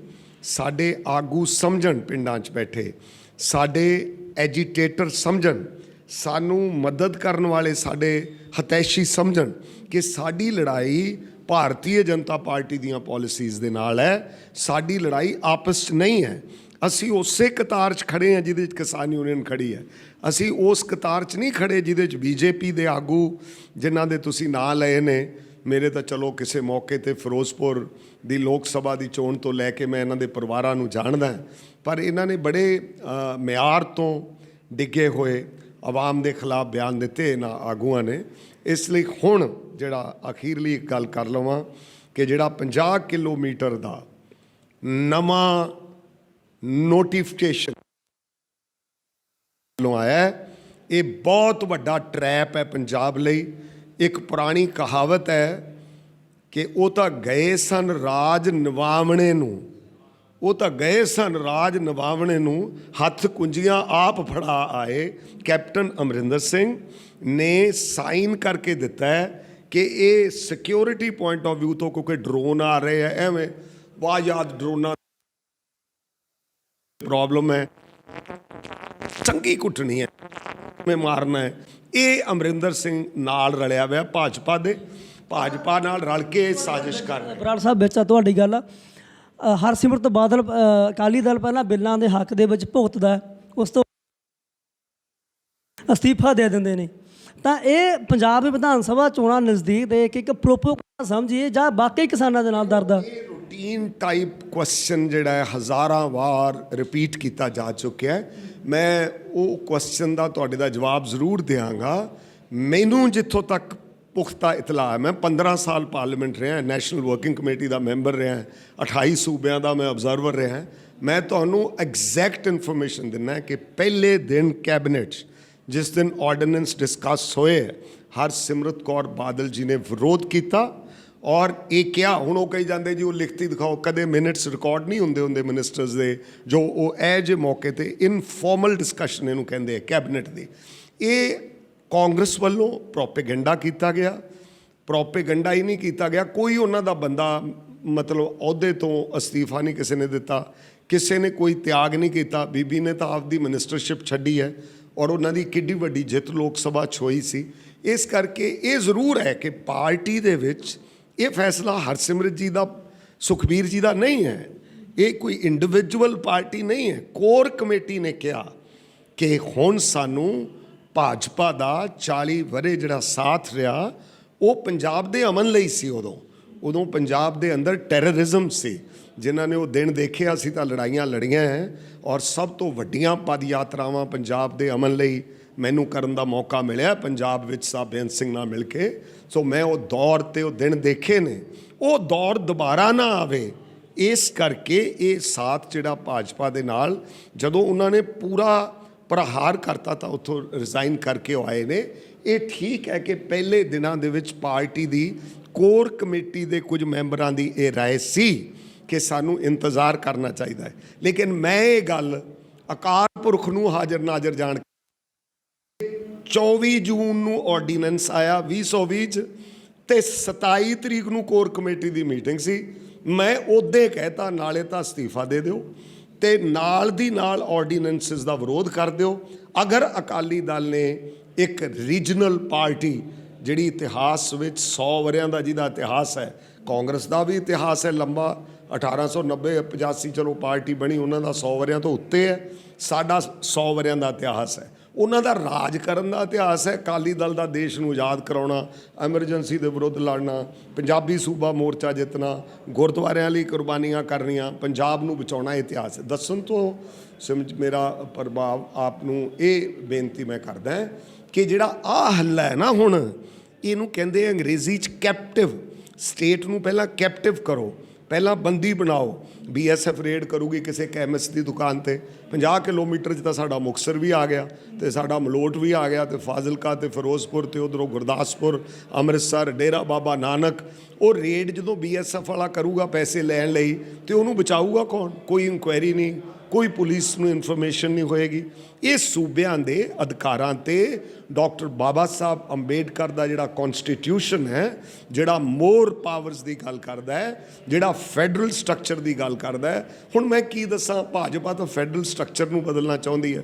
ਸਾਡੇ ਆਗੂ ਸਮਝਣ, ਪਿੰਡਾਂ 'ਚ ਬੈਠੇ ਸਾਡੇ ਐਜੀਟੇਟਰ ਸਮਝਣ, ਸਾਨੂੰ ਮਦਦ ਕਰਨ ਵਾਲੇ ਸਾਡੇ ਹਤੈਸ਼ੀ ਸਮਝਣ ਕਿ ਸਾਡੀ ਲੜਾਈ ਭਾਰਤੀ ਜਨਤਾ ਪਾਰਟੀ ਦੀਆਂ ਪਾਲਿਸੀਜ਼ ਦੇ ਨਾਲ ਹੈ, ਸਾਡੀ ਲੜਾਈ ਆਪਸ 'ਚ ਨਹੀਂ ਹੈ। ਅਸੀਂ ਉਸੇ ਕਤਾਰ 'ਚ ਖੜ੍ਹੇ ਹਾਂ ਜਿਹਦੇ 'ਚ ਕਿਸਾਨ ਯੂਨੀਅਨ ਖੜੀ ਹੈ। ਅਸੀਂ ਉਸ ਕਤਾਰ 'ਚ ਨਹੀਂ ਖੜ੍ਹੇ ਜਿਹਦੇ 'ਚ ਬੀਜੇਪੀ ਦੇ ਆਗੂ, ਜਿਨ੍ਹਾਂ ਦੇ ਤੁਸੀਂ ਨਾਂ ਲਏ ਨੇ। ਮੇਰੇ ਤਾਂ ਚਲੋ ਕਿਸੇ ਮੌਕੇ 'ਤੇ ਫਿਰੋਜ਼ਪੁਰ ਦੀ ਲੋਕ ਸਭਾ ਦੀ ਚੋਣ ਤੋਂ ਲੈ ਕੇ ਮੈਂ ਇਹਨਾਂ ਦੇ ਪਰਿਵਾਰਾਂ ਨੂੰ ਜਾਣਦਾ, ਪਰ ਇਹਨਾਂ ਨੇ ਬੜੇ ਮਿਆਰ ਤੋਂ ਡਿੱਗੇ ਹੋਏ ਆਵਾਮ ਦੇ ਖਿਲਾਫ ਬਿਆਨ ਦਿੱਤੇ ਇਹਨਾਂ ਆਗੂਆਂ ਨੇ। ਇਸ ਲਈ ਹੁਣ ਜਿਹੜਾ ਅਖੀਰਲੀ ਇੱਕ ਗੱਲ ਕਰ ਲਵਾਂ ਕਿ ਜਿਹੜਾ 50 ਕਿਲੋਮੀਟਰ ਦਾ ਨਵਾਂ ਨੋਟੀਫਿਕੇਸ਼ਨ ਆਇਆ, ਇਹ ਬਹੁਤ ਵੱਡਾ ਟਰੈਪ ਹੈ ਪੰਜਾਬ ਲਈ। ਇੱਕ ਪੁਰਾਣੀ ਕਹਾਵਤ ਹੈ ਕਿ ਉਹ ਤਾਂ ਗਏ ਸਨ ਰਾਜ ਨਿਭਾਵਣੇ ਨੂੰ, ਉਹ ਤਾਂ ਗਏ ਸਨ ਰਾਜ ਨਿਭਾਵਣੇ ਨੂੰ, ਹੱਥ ਕੁੰਜੀਆਂ ਆਪ ਫੜਾ ਆਏ। ਕੈਪਟਨ ਅਮਰਿੰਦਰ ਸਿੰਘ ਨੇ ਸਾਈਨ ਕਰਕੇ ਦਿੱਤਾ ਹੈ ਕਿ ਇਹ ਸਿਕਿਉਰਿਟੀ ਪੁਆਇੰਟ ਆਫ ਵਿਊ ਤੋਂ, ਕਿਉਂਕਿ ਡਰੋਨ ਆ ਰਹੇ ਆ, ਐਵੇਂ ਵਾਯਾਦ ਡਰੋਨਾਂ ਪ੍ਰੋਬਲਮ ਹੈ, ਚੰਗੀ ਕੁੱਟਣੀ ਹੈ, ਮੈਂ ਮਾਰਨਾ ਹੈ। ਇਹ ਅਮਰਿੰਦਰ ਸਿੰਘ ਨਾਲ ਰਲਿਆ ਹੋਇਆ ਭਾਜਪਾ ਨਾਲ ਰਲ ਕੇ ਸਾਜ਼ਿਸ਼ ਕਰ ਰਿਹਾ। ਬਰਾੜ ਸਾਹਿਬ ਵਿੱਚ ਤੁਹਾਡੀ ਗੱਲ, ਹਰਸਿਮਰਤ ਬਾਦਲ ਅਕਾਲੀ ਦਲ ਪਹਿਲਾਂ ਬਿੱਲਾਂ ਦੇ ਹੱਕ ਦੇ ਵਿੱਚ ਭੁਗਤਦਾ, ਉਸ ਤੋਂ ਅਸਤੀਫਾ ਦੇ ਦਿੰਦੇ ਨੇ, ਤਾਂ ਇਹ ਪੰਜਾਬ ਵਿਧਾਨ ਸਭਾ ਚੋਣਾਂ ਨਜ਼ਦੀਕ ਦੇ ਇੱਕ ਪ੍ਰੋਪੋਗੈਂਡਾ ਸਮਝੀਏ ਜਾਂ ਵਾਕਈ ਕਿਸਾਨਾਂ ਦੇ ਨਾਲ ਦਰਦ ਆ? ਇਹ ਰੂਟੀਨ ਟਾਈਪ ਕੁਐਸਚਨ ਜਿਹੜਾ ਹੈ ਹਜ਼ਾਰਾਂ ਵਾਰ ਰਿਪੀਟ ਕੀਤਾ ਜਾ ਚੁੱਕਿਆ ਹੈ। ਮੈਂ ਉਹ ਕੁਐਸਚਨ ਦਾ ਤੁਹਾਡੇ ਦਾ ਜਵਾਬ ਜ਼ਰੂਰ ਦਿਆਂਗਾ। ਮੈਨੂੰ ਜਿੱਥੋਂ ਤੱਕ ਪੁਖਤਾ ਇਤਲਾਹ ਹੈ, ਮੈਂ 15 ਸਾਲ ਪਾਰਲੀਮੈਂਟ ਰਿਹਾ, ਨੈਸ਼ਨਲ ਵਰਕਿੰਗ ਕਮੇਟੀ ਦਾ ਮੈਂਬਰ ਰਿਹਾ, 28 ਸੂਬਿਆਂ ਦਾ ਮੈਂ ਅਬਜ਼ਰਵਰ ਰਿਹਾ। ਮੈਂ ਤੁਹਾਨੂੰ ਐਗਜ਼ੈਕਟ ਇਨਫੋਰਮੇਸ਼ਨ ਦਿੰਦਾ ਕਿ ਪਹਿਲੇ ਦਿਨ ਕੈਬਨਿਟ 'ਚ ਜਿਸ ਦਿਨ ਆਰਡੀਨੈਂਸ ਡਿਸਕਸ ਹੋਏ, ਹਰਸਿਮਰਤ ਕੌਰ ਬਾਦਲ ਜੀ ਨੇ ਵਿਰੋਧ ਕੀਤਾ ਔਰ ਇਹ ਕਿਹਾ, ਹੁਣ ਉਹ ਕਹੀ ਜਾਂਦੇ ਜੀ ਉਹ ਲਿਖਤੀ ਦਿਖਾਓ, ਕਦੇ ਮਿੰਟਸ ਰਿਕਾਰਡ ਨਹੀਂ ਹੁੰਦੇ ਮਿਨਿਸਟਰਸ ਦੇ, ਜੋ ਉਹ ਇਹ ਜਿਹੇ ਮੌਕੇ 'ਤੇ ਇਨਫੋਰਮਲ ਡਿਸਕਸ਼ਨ ਇਹਨੂੰ ਕਹਿੰਦੇ ਆ ਕੈਬਨਿਟ ਦੀ। ਇਹ ਕਾਂਗਰਸ ਵੱਲੋਂ ਪ੍ਰੋਪੇਗੈਂਡਾ ਕੀਤਾ ਗਿਆ। ਪ੍ਰੋਪੇਗੈਂਡਾ ਹੀ ਨਹੀਂ ਕੀਤਾ ਗਿਆ, ਕੋਈ ਉਹਨਾਂ ਦਾ ਬੰਦਾ ਮਤਲਬ ਅਹੁਦੇ ਤੋਂ ਅਸਤੀਫਾ ਨਹੀਂ ਕਿਸੇ ਨੇ ਦਿੱਤਾ, ਕਿਸੇ ਨੇ ਕੋਈ ਤਿਆਗ ਨਹੀਂ ਕੀਤਾ। ਬੀਬੀ ਨੇ ਤਾਂ ਆਪਦੀ ਮਿਨਿਸਟਰਸ਼ਿਪ ਛੱਡੀ ਹੈ ਔਰ ਉਹਨਾਂ ਦੀ ਕਿੱਡੀ ਵੱਡੀ ਜਿੱਤ ਲੋਕ ਸਭਾ 'ਚ ਹੋਈ ਸੀ। ਇਸ ਕਰਕੇ ਇਹ ਜ਼ਰੂਰ ਹੈ ਕਿ ਪਾਰਟੀ ਦੇ ਵਿੱਚ ਇਹ ਫੈਸਲਾ ਹਰਸਿਮਰਤ ਜੀ ਦਾ, ਸੁਖਬੀਰ ਜੀ ਦਾ ਨਹੀਂ ਹੈ, ਇਹ ਕੋਈ ਇੰਡੀਵਿਜੂਅਲ ਪਾਰਟੀ ਨਹੀਂ ਹੈ। ਕੋਰ ਕਮੇਟੀ ਨੇ ਕਿਹਾ ਕਿ ਹੁਣ ਸਾਨੂੰ ਭਾਜਪਾ ਦਾ 40 ਵਰ੍ਹੇ ਜਿਹੜਾ ਸਾਥ ਰਿਹਾ ਉਹ ਪੰਜਾਬ ਦੇ ਅਮਨ ਲਈ ਸੀ। ਉਦੋਂ ਪੰਜਾਬ ਦੇ ਅੰਦਰ ਟੈਰਰਿਜ਼ਮ ਸੀ। ਜਿਨ੍ਹਾਂ ਨੇ ਉਹ ਦਿਨ ਦੇਖੇ, ਅਸੀਂ ਤਾਂ ਲੜਾਈਆਂ ਲੜੀਆਂ ਹੈ ਔਰ ਸਭ ਤੋਂ ਵੱਡੀਆਂ ਪਦ ਯਾਤਰਾਵਾਂ ਪੰਜਾਬ ਦੇ ਅਮਨ ਲਈ ਮੈਨੂੰ ਕਰਨ ਦਾ ਮੌਕਾ ਮਿਲਿਆ ਪੰਜਾਬ ਵਿੱਚ ਸਾਹਿਬ ਬੇਅੰਤ ਸਿੰਘ ਨਾਲ ਮਿਲ ਕੇ। ਸੋ ਮੈਂ ਉਹ ਦੌਰ ਤੇ ਉਹ ਦਿਨ ਦੇਖੇ ਨੇ, ਉਹ ਦੌਰ ਦੁਬਾਰਾ ਨਾ ਆਵੇ। ਇਸ ਕਰਕੇ ਇਹ ਸਾਥ ਜਿਹੜਾ ਭਾਜਪਾ ਦੇ ਨਾਲ, ਜਦੋਂ ਉਹਨਾਂ ਨੇ ਪੂਰਾ ਪ੍ਰਹਾਰ ਕਰਤਾ ਤਾਂ ਉੱਥੋਂ ਰਿਜ਼ਾਈਨ ਕਰਕੇ ਉਹ ਆਏ ਨੇ। ਇਹ ਠੀਕ ਹੈ ਕਿ ਪਹਿਲੇ ਦਿਨਾਂ ਦੇ ਵਿੱਚ ਪਾਰਟੀ ਦੀ ਕੋਰ ਕਮੇਟੀ ਦੇ ਕੁਝ ਮੈਂਬਰਾਂ ਦੀ ਇਹ ਰਾਏ ਸੀ ਕਿ ਸਾਨੂੰ ਇੰਤਜ਼ਾਰ ਕਰਨਾ ਚਾਹੀਦਾ ਹੈ, ਲੇਕਿਨ ਮੈਂ ਇਹ ਗੱਲ ਅਕਾਲ ਪੁਰਖ ਨੂੰ ਹਾਜ਼ਰ ਨਾਜ਼ਰ ਜਾਣ 24 ਜੂਨ ਨੂੰ ਆਰਡੀਨੈਂਸ ਆਇਆ 2020 'ਚ ਤੇ 27 ਤਰੀਕ ਨੂੰ ਕੋਰ ਕਮੇਟੀ ਦੀ ਮੀਟਿੰਗ ਸੀ। ਮੈਂ ਉਹਦੇ ਕਹਿਤਾ ਨਾਲੇ ਤਾਂ ਅਸਤੀਫਾ ਦੇ ਦਿਓ ਤੇ ਨਾਲ ਦੀ ਨਾਲ ਆਰਡੀਨੈਂਸਿਸ ਦਾ ਵਿਰੋਧ ਕਰ ਦਿਓ। ਅਗਰ ਅਕਾਲੀ ਦਲ ਨੇ ਇੱਕ ਰੀਜਨਲ ਪਾਰਟੀ ਜਿਹੜੀ ਇਤਿਹਾਸ ਵਿੱਚ 100 ਵਰ੍ਹਿਆਂ ਦਾ ਜਿਹਦਾ ਇਤਿਹਾਸ ਹੈ, ਕਾਂਗਰਸ ਦਾ ਵੀ ਇਤਿਹਾਸ ਹੈ ਲੰਬਾ, 1890 85 ਚਲੋ ਪਾਰਟੀ ਬਣੀ, ਉਹਨਾਂ ਦਾ 100 ਵਰਿਆਂ ਤੋਂ ਉੱਤੇ ਹੈ, ਸਾਡਾ 100 ਵਰਿਆਂ ਦਾ ਇਤਿਹਾਸ ਹੈ। ਉਹਨਾਂ ਦਾ ਰਾਜ ਕਰਨ ਦਾ ਇਤਿਹਾਸ ਹੈ, ਅਕਾਲੀ ਦਲ ਦਾ ਦੇਸ਼ ਨੂੰ ਆਜ਼ਾਦ ਕਰਾਉਣਾ, ਐਮਰਜੈਂਸੀ ਦੇ ਵਿਰੁੱਧ ਲੜਨਾ, ਪੰਜਾਬੀ ਸੂਬਾ ਮੋਰਚਾ ਜਿੱਤਣਾ, ਗੁਰਦੁਆਰਿਆਂ ਲਈ ਕੁਰਬਾਨੀਆਂ ਕਰਨੀਆਂ, ਪੰਜਾਬ ਨੂੰ ਬਚਾਉਣਾ ਇਤਿਹਾਸ ਹੈ। ਦੱਸਣ ਤੋਂ ਮੇਰਾ ਪ੍ਰਭਾਵ ਆਪ ਨੂੰ ਇਹ ਬੇਨਤੀ ਮੈਂ ਕਰਦਾ ਕਿ ਜਿਹੜਾ ਆਹ ਹੱਲਾ ਹੈ ਨਾ, ਹੁਣ ਇਹਨੂੰ ਕਹਿੰਦੇ ਅੰਗਰੇਜ਼ੀ 'ਚ ਕੈਪਟਿਵ ਸਟੇਟ ਨੂੰ ਪਹਿਲਾਂ ਕੈਪਟਿਵ ਕਰੋ, ਪਹਿਲਾਂ ਬੰਦੀ ਬਣਾਓ। BSF ਰੇਡ ਕਰੂਗੀ ਕਿਸੇ ਕੈਮਿਸਟ ਦੀ ਦੁਕਾਨ ਤੇ, 50 ਕਿਲੋਮੀਟਰ 'ਚ ਤਾਂ ਸਾਡਾ ਮੁਕਤਸਰ ਵੀ ਆ ਗਿਆ ਤੇ ਸਾਡਾ ਮਲੋਟ ਵੀ ਆ ਗਿਆ ਤੇ ਫਾਜ਼ਿਲਕਾ ਤੇ ਫਿਰੋਜ਼ਪੁਰ ਤੇ ਉਧਰੋਂ ਗੁਰਦਾਸਪੁਰ, ਅੰਮ੍ਰਿਤਸਰ, ਡੇਰਾ ਬਾਬਾ ਨਾਨਕ। ਉਹ ਰੇਡ ਜਦੋਂ BSF ਵਾਲਾ ਕਰੂਗਾ ਪੈਸੇ ਲੈਣ ਲਈ ਤੇ ਉਹਨੂੰ ਬਚਾਊਗਾ ਕੌਣ? ਕੋਈ ਇਨਕੁਆਇਰੀ ਨਹੀਂ, ਕੋਈ ਪੁਲਿਸ ਨੂੰ ਇਨਫੋਰਮੇਸ਼ਨ ਨਹੀਂ ਹੋਏਗੀ। ਇਹ ਸੂਬਿਆਂ ਦੇ ਅਧਿਕਾਰਾਂ ਤੇ ਡਾਕਟਰ ਬਾਬਾ ਸਾਹਿਬ ਅੰਬੇਡਕਰ ਦਾ ਜਿਹੜਾ ਕਨਸਟੀਟਿਊਸ਼ਨ ਹੈ, ਜਿਹੜਾ ਮੋਰ ਪਾਵਰਸ ਦੀ ਗੱਲ ਕਰਦਾ ਹੈ, ਜਿਹੜਾ ਫੈਡਰਲ ਸਟਰਕਚਰ ਦੀ ਗੱਲ ਕਰਦਾ ਹੈ। ਹੁਣ ਮੈਂ ਕੀ ਦੱਸਾਂ, ਭਾਜਪਾ ਤਾਂ ਫੈਡਰਲ ਸਟਰਕਚਰ ਨੂੰ ਬਦਲਣਾ ਚਾਹੁੰਦੀ ਹੈ,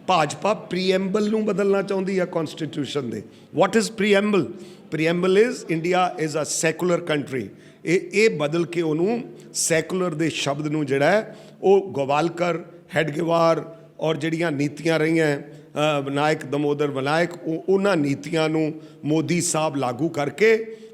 ਭਾਜਪਾ ਪ੍ਰੀਐਂਬਲ ਨੂੰ ਬਦਲਣਾ ਚਾਹੁੰਦੀ ਹੈ ਕਨਸਟੀਟਿਊਸ਼ਨ ਦੇ। What is preamble? Preamble is India is a secular country. ਇਹ ਬਦਲ ਕੇ ਉਹਨੂੰ ਸੈਕੂਲਰ ਦੇ ਸ਼ਬਦ ਨੂੰ ਜਿਹੜਾ ਹੈ ਉਹ ਗੋਵਾਲਕਰ, ਹੈਡਗੇਵਾਰ ਔਰ ਜਿਹੜੀਆਂ ਨੀਤੀਆਂ ਰਹੀਆਂ ਵਿਨਾਇਕ ਦਮੋਦਰ ਵਿਨਾਇਕ, ਉਹਨਾਂ ਨੀਤੀਆਂ ਨੂੰ ਮੋਦੀ ਸਾਹਿਬ ਲਾਗੂ ਕਰਕੇ